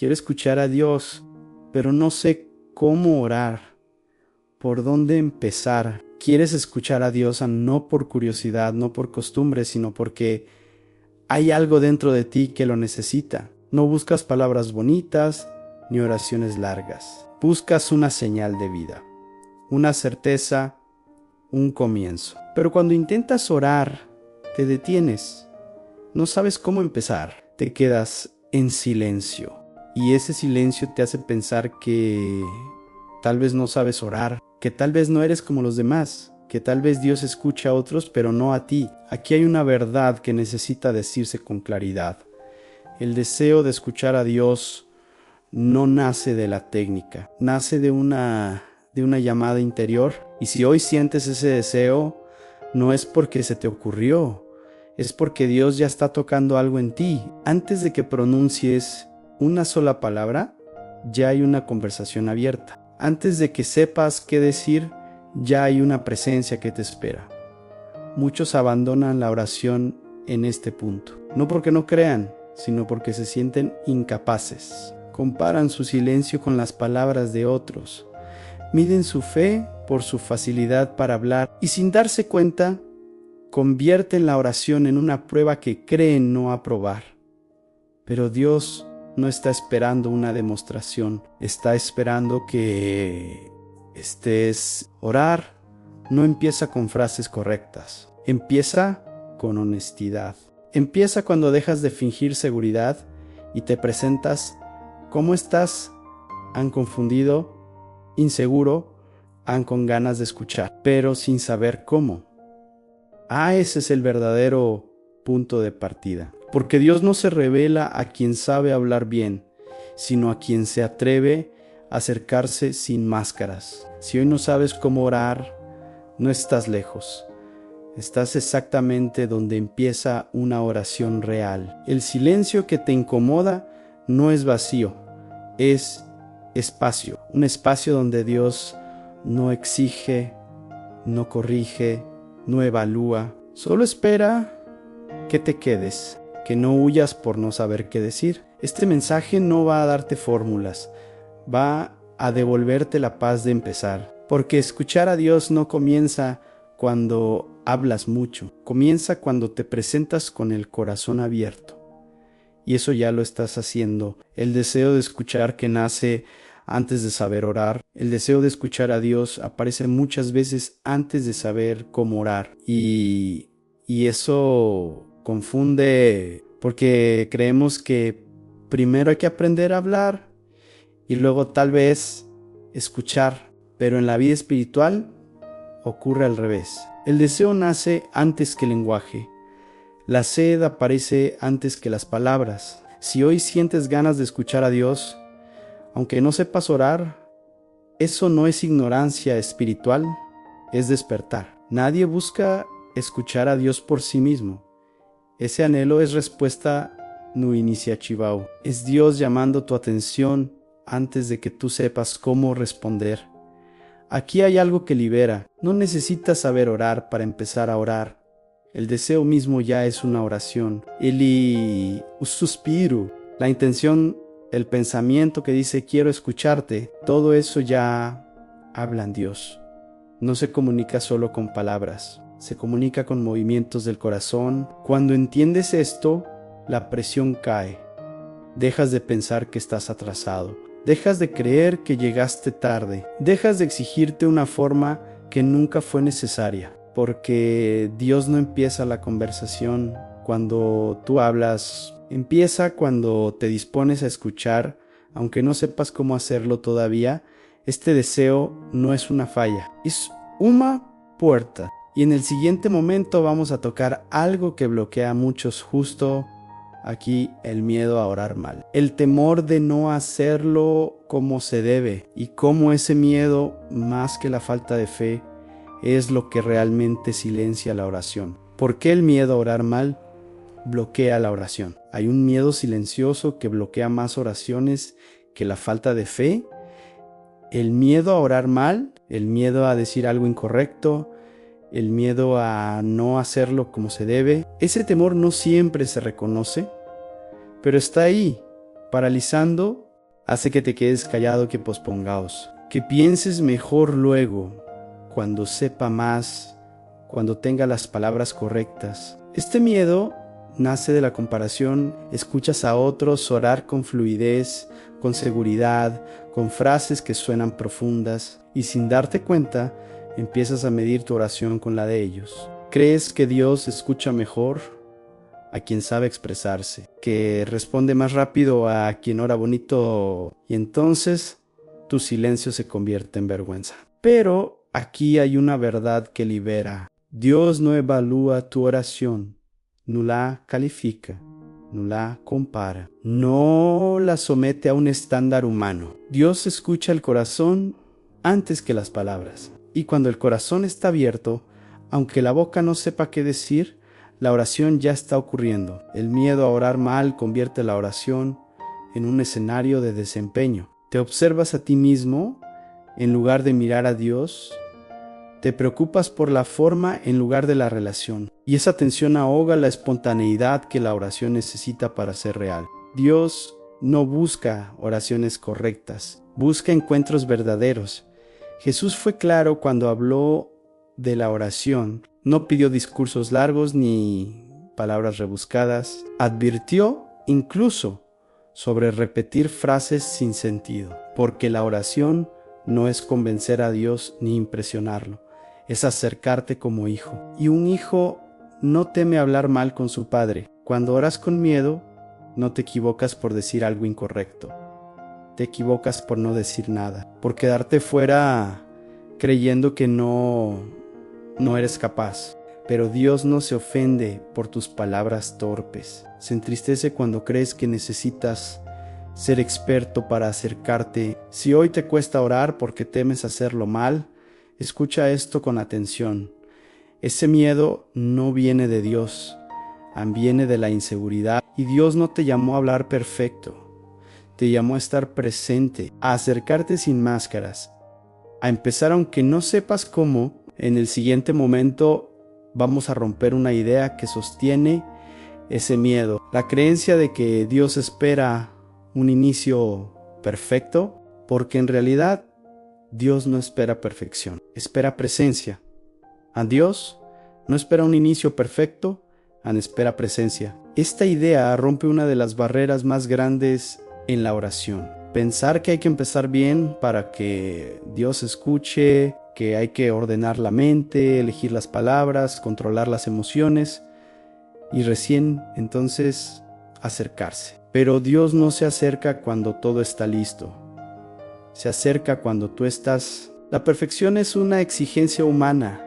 quiero escuchar a Dios, pero no sé cómo orar, por dónde empezar. Quieres escuchar a Dios no por curiosidad, no por costumbre, sino porque hay algo dentro de ti que lo necesita. No buscas palabras bonitas ni oraciones largas. Buscas una señal de vida, una certeza, un comienzo. Pero cuando intentas orar, te detienes. No sabes cómo empezar. Te quedas en silencio. Y ese silencio te hace pensar que tal vez no sabes orar, que tal vez no eres como los demás, que tal vez Dios escucha a otros pero no a ti. Aquí hay una verdad que necesita decirse con claridad. El deseo de escuchar a Dios no nace de la técnica, nace de una llamada interior. Y si hoy sientes ese deseo, no es porque se te ocurrió, es porque Dios ya está tocando algo en ti. Antes de que pronuncies una sola palabra, ya hay una conversación abierta. Antes de que sepas qué decir, ya hay una presencia que te espera. Muchos abandonan la oración en este punto, no porque no crean, sino porque se sienten incapaces. Comparan su silencio con las palabras de otros. Miden su fe por su facilidad para hablar y sin darse cuenta, convierten la oración en una prueba que creen no aprobar. Pero Dios no está esperando una demostración, está esperando que orar no empieza con frases correctas, empieza con honestidad. Empieza cuando dejas de fingir seguridad y te presentas. ¿Cómo estás? Han confundido, inseguro, han con ganas de escuchar, pero sin saber cómo. Ese es el verdadero punto de partida. Porque Dios no se revela a quien sabe hablar bien, sino a quien se atreve a acercarse sin máscaras. Si hoy no sabes cómo orar, no estás lejos. Estás exactamente donde empieza una oración real. El silencio que te incomoda no es vacío, es espacio. Un espacio donde Dios no exige, no corrige, no evalúa. Solo espera que te quedes, que no huyas por no saber qué decir. Este mensaje no va a darte fórmulas, va a devolverte la paz de empezar. Porque escuchar a Dios no comienza cuando hablas mucho, comienza cuando te presentas con el corazón abierto. Y eso ya lo estás haciendo. El deseo de escuchar que nace antes de saber orar, el deseo de escuchar a Dios aparece muchas veces antes de saber cómo orar. Y eso confunde, porque creemos que primero hay que aprender a hablar y luego tal vez escuchar. Pero en la vida espiritual ocurre al revés. El deseo nace antes que el lenguaje. La sed aparece antes que las palabras. Si hoy sientes ganas de escuchar a Dios, aunque no sepas orar, eso no es ignorancia espiritual, es despertar. Nadie busca escuchar a Dios por sí mismo. Ese anhelo es respuesta no iniciativao. Es Dios llamando tu atención antes de que tú sepas cómo responder. Aquí hay algo que libera. No necesitas saber orar para empezar a orar. El deseo mismo ya es una oración. El suspiro, la intención, el pensamiento que dice quiero escucharte, todo eso ya habla en Dios. No se comunica solo con palabras, se comunica con movimientos del corazón. Cuando entiendes esto, la presión cae. Dejas de pensar que estás atrasado. Dejas de creer que llegaste tarde. Dejas de exigirte una forma que nunca fue necesaria. Porque Dios no empieza la conversación cuando tú hablas. Empieza cuando te dispones a escuchar, aunque no sepas cómo hacerlo todavía. Este deseo no es una falla, es una puerta. Y en el siguiente momento vamos a tocar algo que bloquea a muchos justo aquí: el miedo a orar mal. El temor de no hacerlo como se debe. Y cómo ese miedo, más que la falta de fe, es lo que realmente silencia la oración. ¿Por qué el miedo a orar mal bloquea la oración? Hay un miedo silencioso que bloquea más oraciones que la falta de fe. El miedo a orar mal, el miedo a decir algo incorrecto, el miedo a no hacerlo como se debe. Ese temor no siempre se reconoce, pero está ahí, paralizando hace que te quedes callado que pospongaos, que pienses mejor luego, cuando sepa más, cuando tenga las palabras correctas. Este miedo nace de la comparación. Escuchas a otros orar con fluidez, con seguridad, con frases que suenan profundas, y sin darte cuenta, empiezas a medir tu oración con la de ellos. ¿Crees que Dios escucha mejor a quien sabe expresarse, que responde más rápido a quien ora bonito, y entonces tu silencio se convierte en vergüenza? Pero aquí hay una verdad que libera. Dios no evalúa tu oración, no la califica, no la compara, no la somete a un estándar humano. Dios escucha el corazón antes que las palabras. Y cuando el corazón está abierto, aunque la boca no sepa qué decir, la oración ya está ocurriendo. El miedo a orar mal convierte la oración en un escenario de desempeño. Te observas a ti mismo en lugar de mirar a Dios. Te preocupas por la forma en lugar de la relación. Y esa tensión ahoga la espontaneidad que la oración necesita para ser real. Dios no busca oraciones correctas, busca encuentros verdaderos. Jesús fue claro cuando habló de la oración. No pidió discursos largos ni palabras rebuscadas. Advirtió incluso sobre repetir frases sin sentido, porque la oración no es convencer a Dios ni impresionarlo, es acercarte como hijo. Y un hijo no teme hablar mal con su padre. Cuando oras con miedo, no te equivocas por decir algo incorrecto. Te equivocas por no decir nada, por quedarte fuera creyendo que no eres capaz. Pero Dios no se ofende por tus palabras torpes. Se entristece cuando crees que necesitas ser experto para acercarte. Si hoy te cuesta orar porque temes hacerlo mal, escucha esto con atención. Ese miedo no viene de Dios, viene de la inseguridad. Y Dios no te llamó a hablar perfecto, te llamó a estar presente, a acercarte sin máscaras, a empezar aunque no sepas cómo. En el siguiente momento vamos a romper una idea que sostiene ese miedo, la creencia de que Dios espera un inicio perfecto, porque en realidad Dios no espera perfección, espera presencia. A Dios no espera un inicio perfecto, espera presencia. Esta idea rompe una de las barreras más grandes en la oración. Pensar que hay que empezar bien para que Dios escuche, que hay que ordenar la mente, elegir las palabras, controlar las emociones y recién entonces acercarse. Pero Dios no se acerca cuando todo está listo. Se acerca cuando tú estás. La perfección es una exigencia humana,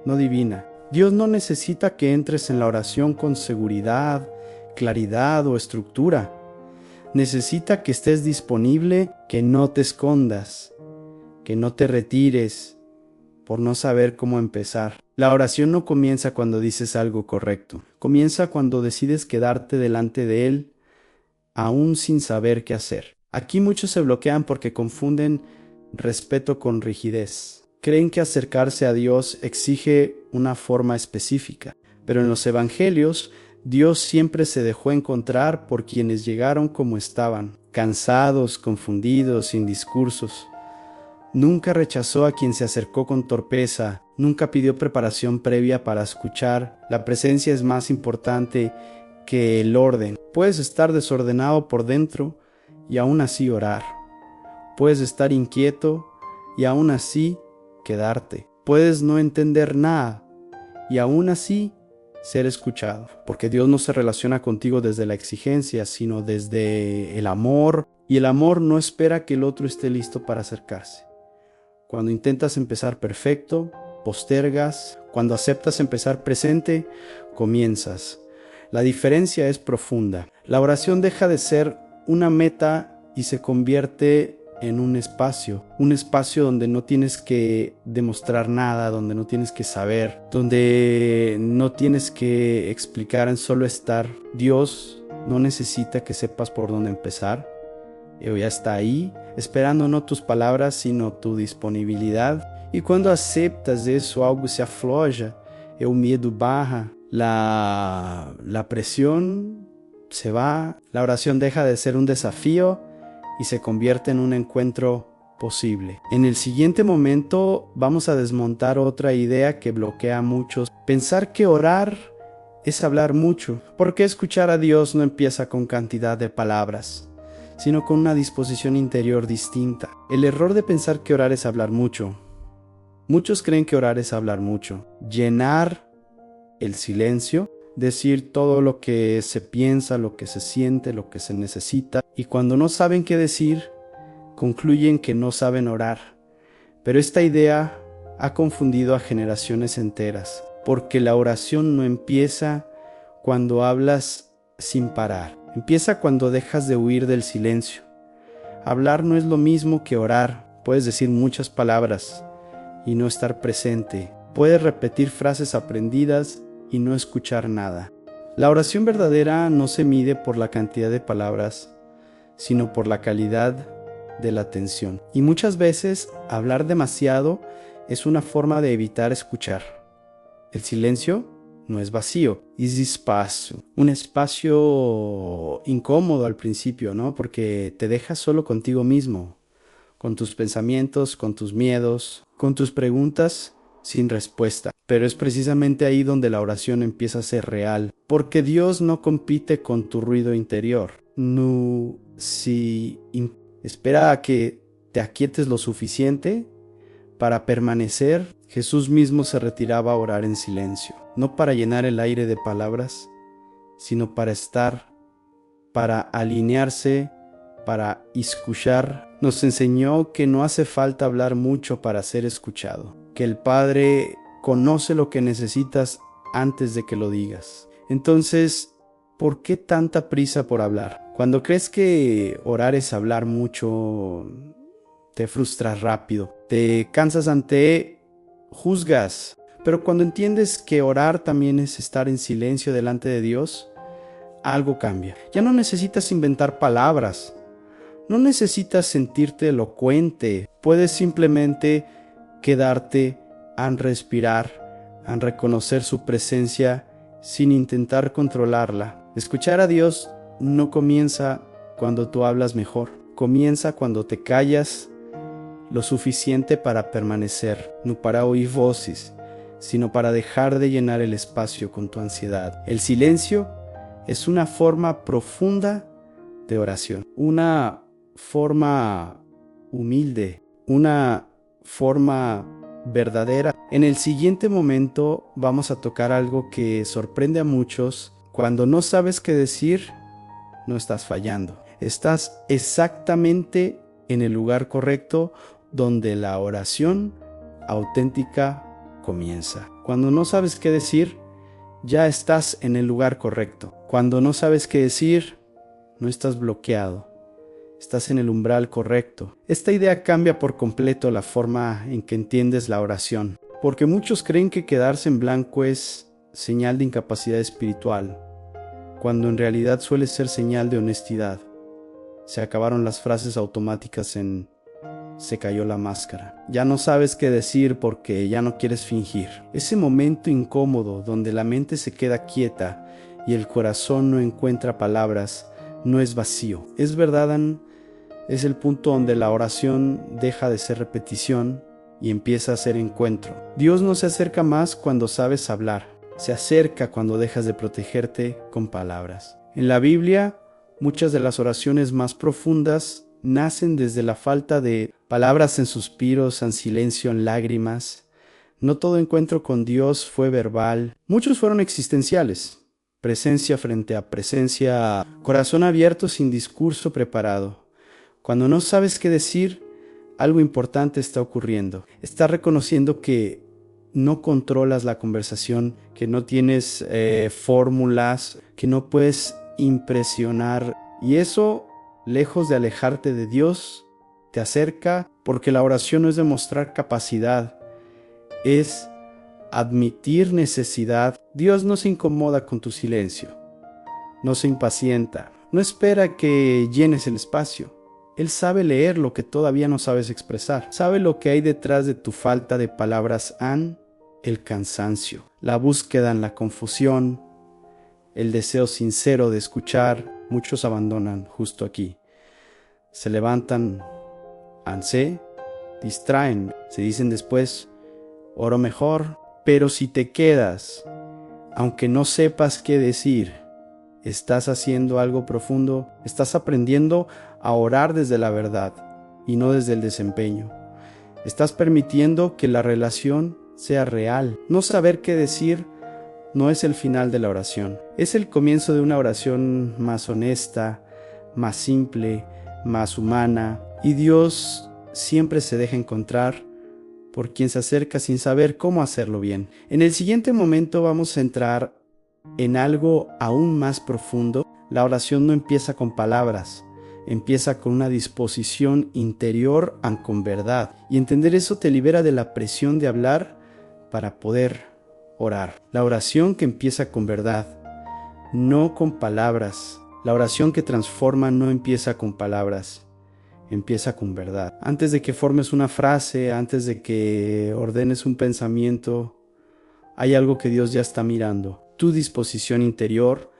no divina. Dios no necesita que entres en la oración con seguridad, claridad o estructura. Necesita que estés disponible, que no te escondas, que no te retires por no saber cómo empezar. La oración no comienza cuando dices algo correcto. Comienza cuando decides quedarte delante de Él, aún sin saber qué hacer. Aquí muchos se bloquean porque confunden respeto con rigidez. Creen que acercarse a Dios exige una forma específica, pero en los evangelios Dios siempre se dejó encontrar por quienes llegaron como estaban, cansados, confundidos, sin discursos. Nunca rechazó a quien se acercó con torpeza, nunca pidió preparación previa para escuchar. La presencia es más importante que el orden. Puedes estar desordenado por dentro y aún así orar. Puedes estar inquieto y aún así quedarte. Puedes no entender nada y aún así ser escuchado, porque Dios no se relaciona contigo desde la exigencia, sino desde el amor, y el amor no espera que el otro esté listo para acercarse. Cuando intentas empezar perfecto, postergas. Cuando aceptas empezar presente, comienzas. La diferencia es profunda. La oración deja de ser una meta y se convierte en un espacio donde no tienes que demostrar nada, donde no tienes que saber, donde no tienes que explicar, en solo estar. Dios no necesita que sepas por dónde empezar. Él ya está ahí, esperando no tus palabras, sino tu disponibilidad. Y cuando aceptas eso, algo se afloja, el miedo baja, la presión se va, la oración deja de ser un desafío y se convierte en un encuentro posible. En el siguiente momento vamos a desmontar otra idea que bloquea a muchos. Pensar que orar es hablar mucho. Porque escuchar a Dios no empieza con cantidad de palabras, sino con una disposición interior distinta. El error de pensar que orar es hablar mucho. Muchos creen que orar es hablar mucho. Llenar el silencio, decir todo lo que se piensa, lo que se siente, lo que se necesita. Y cuando no saben qué decir, concluyen que no saben orar. Pero esta idea ha confundido a generaciones enteras, porque la oración no empieza cuando hablas sin parar. Empieza cuando dejas de huir del silencio. Hablar no es lo mismo que orar. Puedes decir muchas palabras y no estar presente. Puedes repetir frases aprendidas y no escuchar nada. La oración verdadera no se mide por la cantidad de palabras, sino por la calidad de la atención. Y muchas veces hablar demasiado es una forma de evitar escuchar. El silencio no es vacío, es espacio. Un espacio incómodo al principio, ¿no? Porque te dejas solo contigo mismo, con tus pensamientos, con tus miedos, con tus preguntas sin respuesta. Pero es precisamente ahí donde la oración empieza a ser real, porque Dios no compite con tu ruido interior. No, si espera a que te aquietes lo suficiente para permanecer. Jesús mismo se retiraba a orar en silencio, no para llenar el aire de palabras, sino para estar, para alinearse, para escuchar. Nos enseñó que no hace falta hablar mucho para ser escuchado, que el Padre conoce lo que necesitas antes de que lo digas. Entonces, ¿por qué tanta prisa por hablar? Cuando crees que orar es hablar mucho, te frustras rápido, te cansas juzgas. Pero cuando entiendes que orar también es estar en silencio delante de Dios, algo cambia. Ya no necesitas inventar palabras, no necesitas sentirte elocuente, puedes simplemente quedarte a respirar, a reconocer su presencia sin intentar controlarla. Escuchar a Dios no comienza cuando tú hablas mejor, comienza cuando te callas lo suficiente para permanecer, no para oír voces, sino para dejar de llenar el espacio con tu ansiedad. El silencio es una forma profunda de oración, una forma humilde, una forma verdadera. En el siguiente momento vamos a tocar algo que sorprende a muchos. Cuando no sabes qué decir, no estás fallando. Estás exactamente en el lugar correcto donde la oración auténtica comienza. Cuando no sabes qué decir, ya estás en el lugar correcto. Cuando no sabes qué decir, no estás bloqueado. Estás en el umbral correcto. Esta idea cambia por completo la forma en que entiendes la oración, porque muchos creen que quedarse en blanco es señal de incapacidad espiritual, cuando en realidad suele ser señal de honestidad. Se acabaron las frases automáticas en se cayó la máscara. Ya no sabes qué decir porque ya no quieres fingir. Ese momento incómodo donde la mente se queda quieta y el corazón no encuentra palabras, no es vacío. Es verdad, es el punto donde la oración deja de ser repetición y empieza a ser encuentro. Dios no se acerca más cuando sabes hablar. Se acerca cuando dejas de protegerte con palabras. En la Biblia, muchas de las oraciones más profundas nacen desde la falta de palabras, en suspiros, en silencio, en lágrimas. No todo encuentro con Dios fue verbal. Muchos fueron existenciales. Presencia frente a presencia, corazón abierto sin discurso preparado. Cuando no sabes qué decir, algo importante está ocurriendo. Estás reconociendo que no controlas la conversación, que no tienes fórmulas, que no puedes impresionar. Y eso, lejos de alejarte de Dios, te acerca, porque la oración no es demostrar capacidad, es admitir necesidad. Dios no se incomoda con tu silencio, no se impacienta, no espera que llenes el espacio. Él sabe leer lo que todavía no sabes expresar, sabe lo que hay detrás de tu falta de palabras, el cansancio, la búsqueda en la confusión, el deseo sincero de escuchar. Muchos abandonan justo aquí. se levantan, se distraen, se dicen después, oro mejor. Pero si te quedas, aunque no sepas qué decir, estás haciendo algo profundo, estás aprendiendo a orar desde la verdad y no desde el desempeño. Estás permitiendo que la relación sea real. No saber qué decir no es el final de la oración. Es el comienzo de una oración más honesta, más simple, más humana. Y Dios siempre se deja encontrar por quien se acerca sin saber cómo hacerlo bien. En el siguiente momento vamos a entrar en algo aún más profundo. La oración no empieza con palabras, empieza con una disposición interior con verdad. Y entender eso te libera de la presión de hablar para poder orar. La oración que empieza con verdad, no con palabras. La oración que transforma no empieza con palabras, empieza con verdad. Antes de que formes una frase, antes de que ordenes un pensamiento, hay algo que Dios ya está mirando. Tu disposición interior,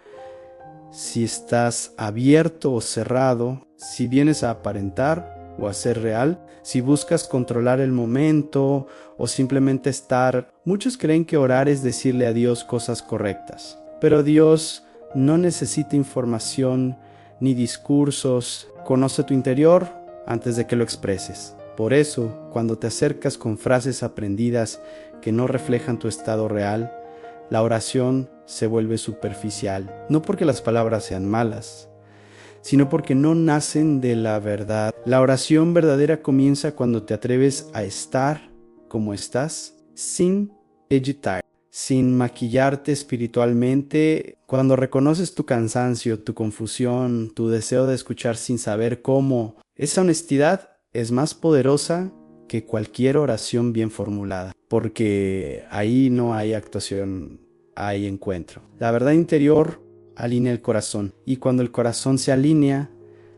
si estás abierto o cerrado, si vienes a aparentar o a ser real, si buscas controlar el momento o simplemente estar. Muchos creen que orar es decirle a Dios cosas correctas, pero Dios no necesita información ni discursos. Conoce tu interior antes de que lo expreses. Por eso, cuando te acercas con frases aprendidas que no reflejan tu estado real, la oración se vuelve superficial. No porque las palabras sean malas, sino porque no nacen de la verdad. La oración verdadera comienza cuando te atreves a estar como estás, sin editar, sin maquillarte espiritualmente, cuando reconoces tu cansancio, tu confusión, tu deseo de escuchar sin saber cómo. Esa honestidad es más poderosa que cualquier oración bien formulada, porque ahí no hay actuación, hay encuentro. La verdad interior alinea el corazón, y cuando el corazón se alinea,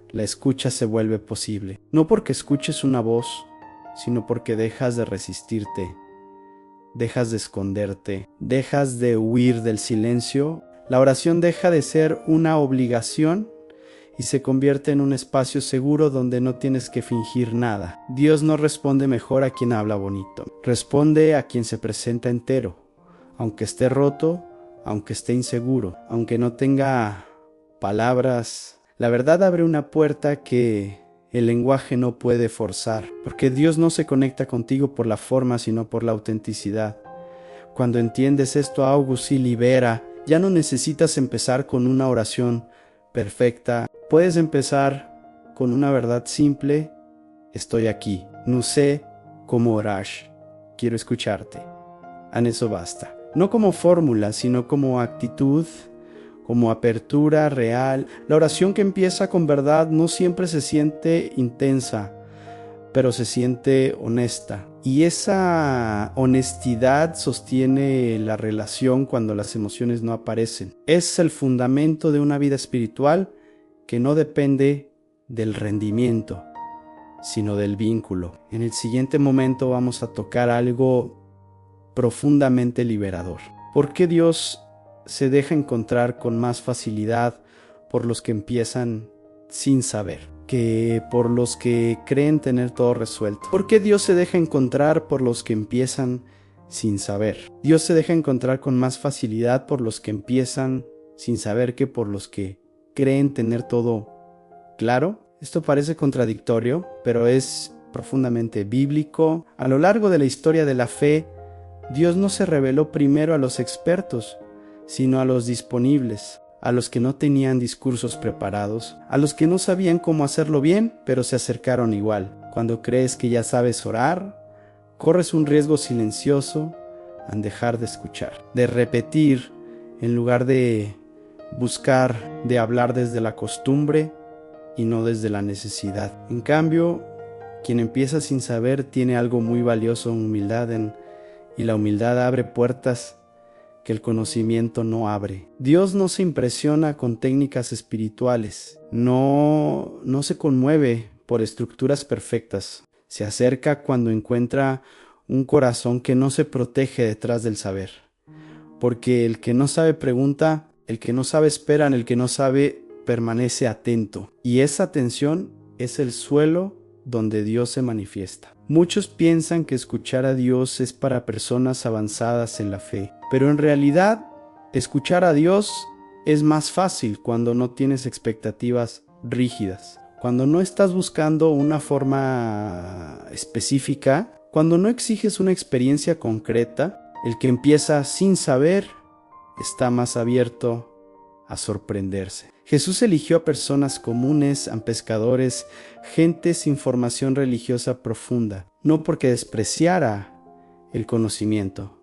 la escucha se vuelve posible. No porque escuches una voz, sino porque dejas de resistirte, dejas de esconderte, dejas de huir del silencio. La oración deja de ser una obligación y se convierte en un espacio seguro donde no tienes que fingir nada. Dios no responde mejor a quien habla bonito, responde a quien se presenta entero, aunque esté roto, aunque esté inseguro, aunque no tenga palabras. La verdad abre una puerta que el lenguaje no puede forzar, porque Dios no se conecta contigo por la forma, sino por la autenticidad. Cuando entiendes esto, August sí libera. Ya no necesitas empezar con una oración perfecta. Puedes empezar con una verdad simple: estoy aquí, no sé cómo orar, quiero escucharte. En eso basta. No como fórmula, sino como actitud, como apertura real. La oración que empieza con verdad no siempre se siente intensa, pero se siente honesta. Y esa honestidad sostiene la relación cuando las emociones no aparecen. Es el fundamento de una vida espiritual que no depende del rendimiento, sino del vínculo. En el siguiente momento vamos a tocar algo profundamente liberador. ¿Por qué Dios se deja encontrar con más facilidad por los que empiezan sin saber que por los que creen tener todo resuelto? ¿Por qué Dios se deja encontrar por los que empiezan sin saber? Dios se deja encontrar con más facilidad por los que empiezan sin saber que por los que creen tener todo claro. Esto parece contradictorio, pero es profundamente bíblico. A lo largo de la historia de la fe, Dios no se reveló primero a los expertos, sino a los disponibles, a los que no tenían discursos preparados, a los que no sabían cómo hacerlo bien, pero se acercaron igual. Cuando crees que ya sabes orar, corres un riesgo silencioso en dejar de escuchar, de repetir en lugar de buscar, de hablar desde la costumbre y no desde la necesidad. En cambio, quien empieza sin saber tiene algo muy valioso en humildad, y la humildad abre puertas que el conocimiento no abre. Dios no se impresiona con técnicas espirituales, no se conmueve por estructuras perfectas. Se acerca cuando encuentra un corazón que no se protege detrás del saber. Porque el que no sabe pregunta, el que no sabe espera, el que no sabe permanece atento. Y esa atención es el suelo donde Dios se manifiesta. Muchos piensan que escuchar a Dios es para personas avanzadas en la fe, pero en realidad escuchar a Dios es más fácil cuando no tienes expectativas rígidas, cuando no estás buscando una forma específica, cuando no exiges una experiencia concreta. El que empieza sin saber está más abierto a sorprenderse. Jesús eligió a personas comunes, a pescadores, gente sin formación religiosa profunda, no porque despreciara el conocimiento,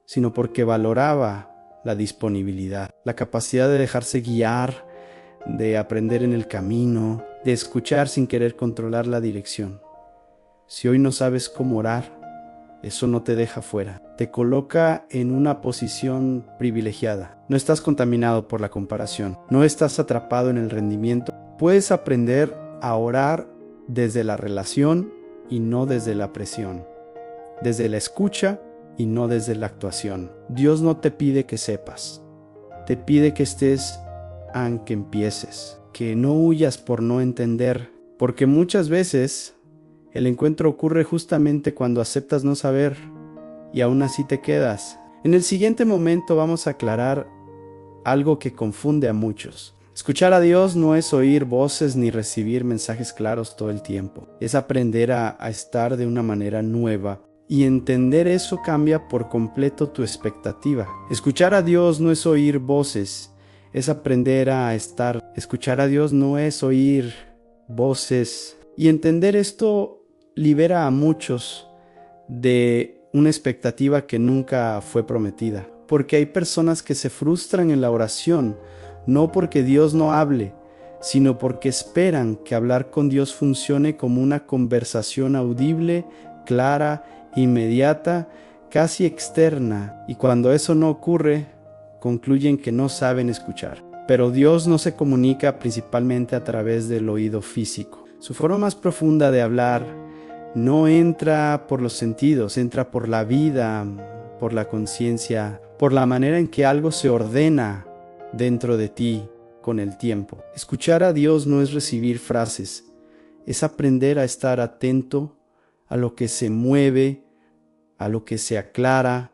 sino porque valoraba la disponibilidad, la capacidad de dejarse guiar, de aprender en el camino, de escuchar sin querer controlar la dirección. Si hoy no sabes cómo orar, eso no te deja fuera, te coloca en una posición privilegiada. No estás contaminado por la comparación, no estás atrapado en el rendimiento. Puedes aprender a orar desde la relación y no desde la presión, desde la escucha y no desde la actuación. Dios no te pide que sepas, te pide que estés aunque empieces, que no huyas por no entender, porque muchas veces el encuentro ocurre justamente cuando aceptas no saber y aún así te quedas. En el siguiente momento vamos a aclarar algo que confunde a muchos. Escuchar a Dios no es oír voces ni recibir mensajes claros todo el tiempo. Es aprender a estar de una manera nueva, y entender eso cambia por completo tu expectativa. Escuchar a Dios no es oír voces, es aprender a estar. Escuchar a Dios no es oír voces. Y entender esto libera a muchos de una expectativa que nunca fue prometida. Porque hay personas que se frustran en la oración, no porque Dios no hable, sino porque esperan que hablar con Dios funcione como una conversación audible, clara, inmediata, casi externa. Y cuando eso no ocurre, concluyen que no saben escuchar. Pero Dios no se comunica principalmente a través del oído físico. Su forma más profunda de hablar no entra por los sentidos, entra por la vida, por la conciencia, por la manera en que algo se ordena dentro de ti con el tiempo. Escuchar a Dios no es recibir frases, es aprender a estar atento a lo que se mueve, a lo que se aclara,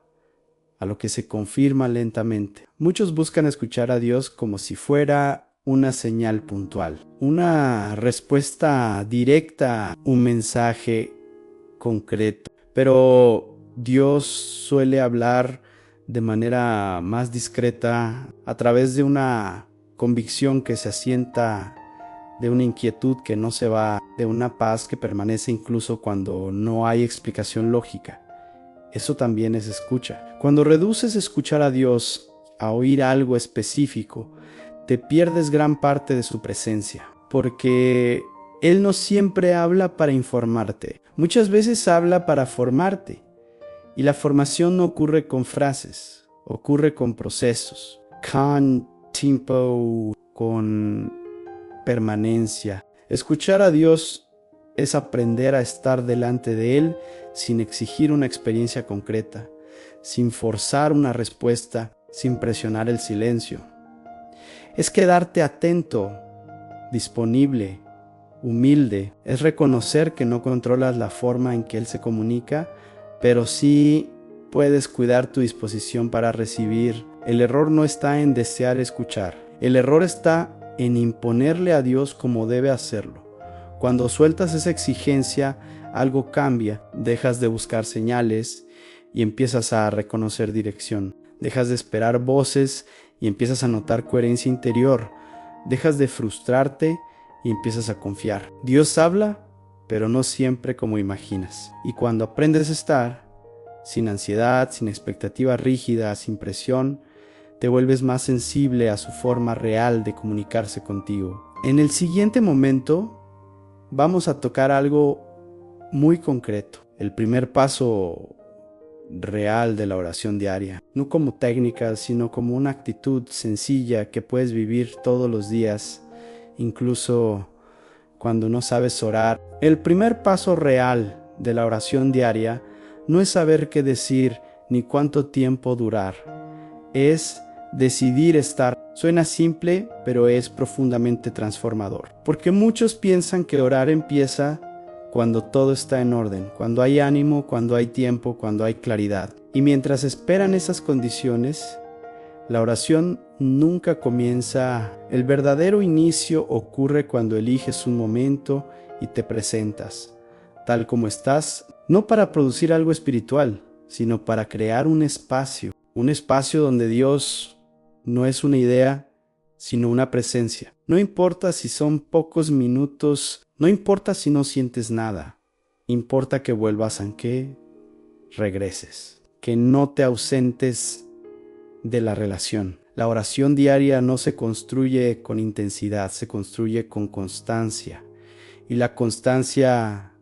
a lo que se confirma lentamente. Muchos buscan escuchar a Dios como si fuera una señal puntual, una respuesta directa, un mensaje concreto. Pero Dios suele hablar de manera más discreta, a través de una convicción que se asienta, de una inquietud que no se va, de una paz que permanece incluso cuando no hay explicación lógica. Eso también es escucha. Cuando reduces escuchar a Dios a oír algo específico, te pierdes gran parte de su presencia, porque Él no siempre habla para informarte. Muchas veces habla para formarte. Y la formación no ocurre con frases, ocurre con procesos, con tiempo, con permanencia. Escuchar a Dios es aprender a estar delante de Él sin exigir una experiencia concreta, sin forzar una respuesta, sin presionar el silencio. Es quedarte atento, disponible, humilde. Es reconocer que no controlas la forma en que Él se comunica, pero sí puedes cuidar tu disposición para recibir. El error no está en desear escuchar. El error está en imponerle a Dios como debe hacerlo. Cuando sueltas esa exigencia, algo cambia. Dejas de buscar señales y empiezas a reconocer dirección. Dejas de esperar voces y empiezas a notar coherencia interior. Dejas de frustrarte y empiezas a confiar. Dios habla, pero no siempre como imaginas. Y cuando aprendes a estar sin ansiedad, sin expectativa rígida, sin presión, te vuelves más sensible a su forma real de comunicarse contigo. En el siguiente momento vamos a tocar algo muy concreto, el primer paso real de la oración diaria, no como técnica, sino como una actitud sencilla que puedes vivir todos los días, incluso cuando no sabes orar. El primer paso real de la oración diaria no es saber qué decir ni cuánto tiempo durar, es decidir estar Suena simple, pero es profundamente transformador. Porque muchos piensan que orar empieza cuando todo está en orden, cuando hay ánimo, cuando hay tiempo, cuando hay claridad. Y mientras esperan esas condiciones, la oración nunca comienza. El verdadero inicio ocurre cuando eliges un momento y te presentas, tal como estás, no para producir algo espiritual, sino para crear un espacio donde Dios no es una idea, sino una presencia. No importa si son pocos minutos, no importa si no sientes nada, importa que vuelvas aunque regreses, que no te ausentes de la relación. La oración diaria no se construye con intensidad, se construye con constancia. Y la constancia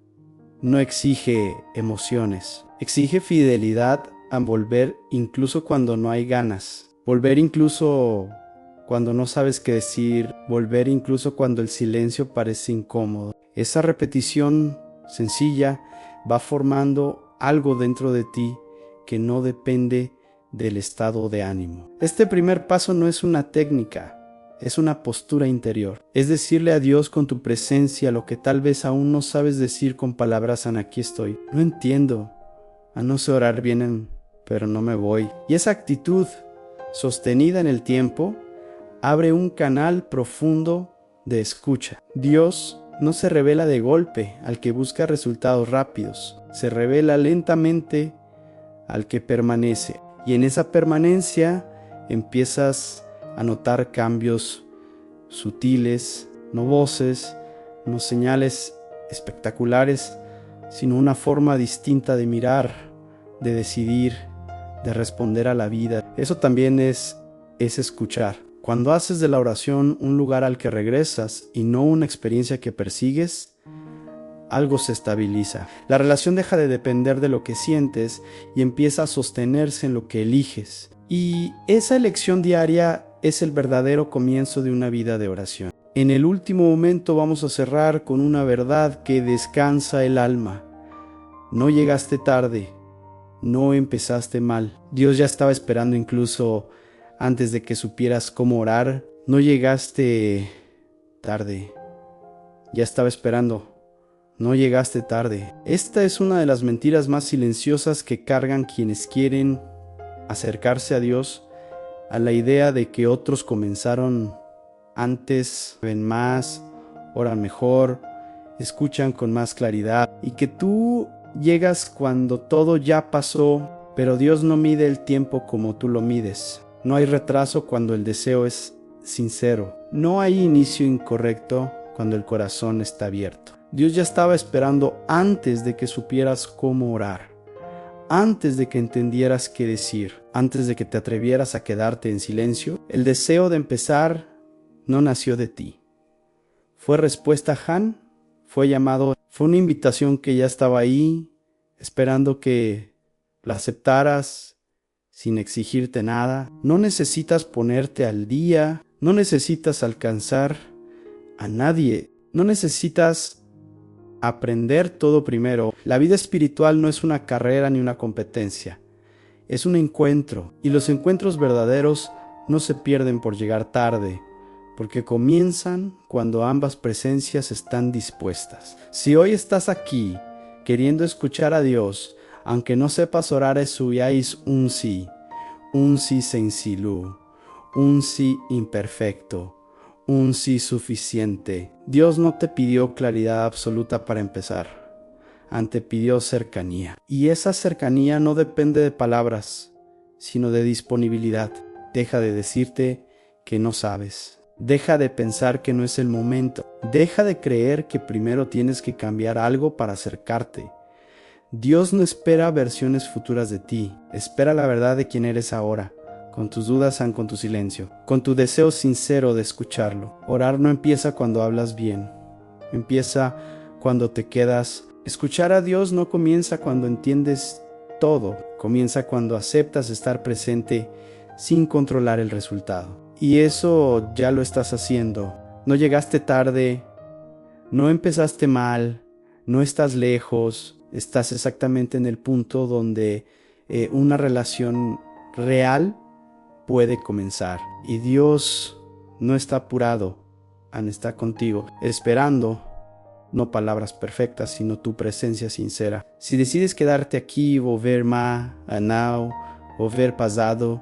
no exige emociones, exige fidelidad a volver incluso cuando no hay ganas, volver incluso cuando no sabes qué decir, volver incluso cuando el silencio parece incómodo. Esa repetición sencilla va formando algo dentro de ti que no depende del estado de ánimo. Este primer paso no es una técnica, es una postura interior. Es decirle a Dios con tu presencia lo que tal vez aún no sabes decir con palabras en aquí estoy. No entiendo, no sé orar bien, pero no me voy. Y esa actitud sostenida en el tiempo abre un canal profundo de escucha. Dios no se revela de golpe al que busca resultados rápidos, se revela lentamente al que permanece. Y en esa permanencia empiezas a notar cambios sutiles, no voces, no señales espectaculares, sino una forma distinta de mirar, de decidir, de responder a la vida. Eso también es escuchar. Cuando haces de la oración un lugar al que regresas y no una experiencia que persigues, algo se estabiliza. La relación deja de depender de lo que sientes y empieza a sostenerse en lo que eliges. Y esa elección diaria es el verdadero comienzo de una vida de oración. En el último momento vamos a cerrar con una verdad que descansa el alma. No llegaste tarde, no empezaste mal. Dios ya estaba esperando incluso antes de que supieras cómo orar. No llegaste tarde, ya estaba esperando. No llegaste tarde. Esta es una de las mentiras más silenciosas que cargan quienes quieren acercarse a Dios, a la idea de que otros comenzaron antes, ven más, oran mejor, escuchan con más claridad, y que tú llegas cuando todo ya pasó, pero Dios no mide el tiempo como tú lo mides. No hay retraso cuando el deseo es sincero. No hay inicio incorrecto cuando el corazón está abierto. Dios ya estaba esperando antes de que supieras cómo orar, antes de que entendieras qué decir, antes de que te atrevieras a quedarte en silencio. El deseo de empezar no nació de ti. Fue respuesta a Han, fue llamado, fue una invitación que ya estaba ahí, esperando que la aceptaras sin exigirte nada. No necesitas ponerte al día, no necesitas alcanzar a nadie, no necesitas aprender todo primero. La vida espiritual no es una carrera ni una competencia, es un encuentro, y los encuentros verdaderos no se pierden por llegar tarde, porque comienzan cuando ambas presencias están dispuestas. Si hoy estás aquí queriendo escuchar a Dios, aunque no sepas orar es un sí sencillo, un sí imperfecto, un sí suficiente. Dios no te pidió claridad absoluta para empezar, te pidió cercanía. Y esa cercanía no depende de palabras, sino de disponibilidad. Deja de decirte que no sabes. Deja de pensar que no es el momento. Deja de creer que primero tienes que cambiar algo para acercarte. Dios no espera versiones futuras de ti, espera la verdad de quién eres ahora, con tus dudas, con tu silencio, con tu deseo sincero de escucharlo. Orar no empieza cuando hablas bien, empieza cuando te quedas. Escuchar a Dios no comienza cuando entiendes todo, comienza cuando aceptas estar presente sin controlar el resultado. Y eso ya lo estás haciendo. No llegaste tarde, no empezaste mal, no estás lejos, estás exactamente en el punto donde una relación real puede comenzar. Y Dios no está apurado en estar contigo, esperando no palabras perfectas, sino tu presencia sincera. Si decides quedarte aquí, volver más a now, volver pasado,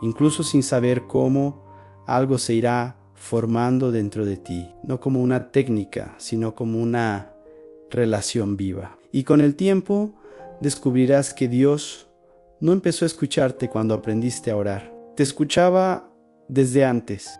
incluso sin saber cómo, algo se irá formando dentro de ti, no como una técnica, sino como una relación viva. Y con el tiempo descubrirás que Dios no empezó a escucharte cuando aprendiste a orar. Te escuchaba desde antes.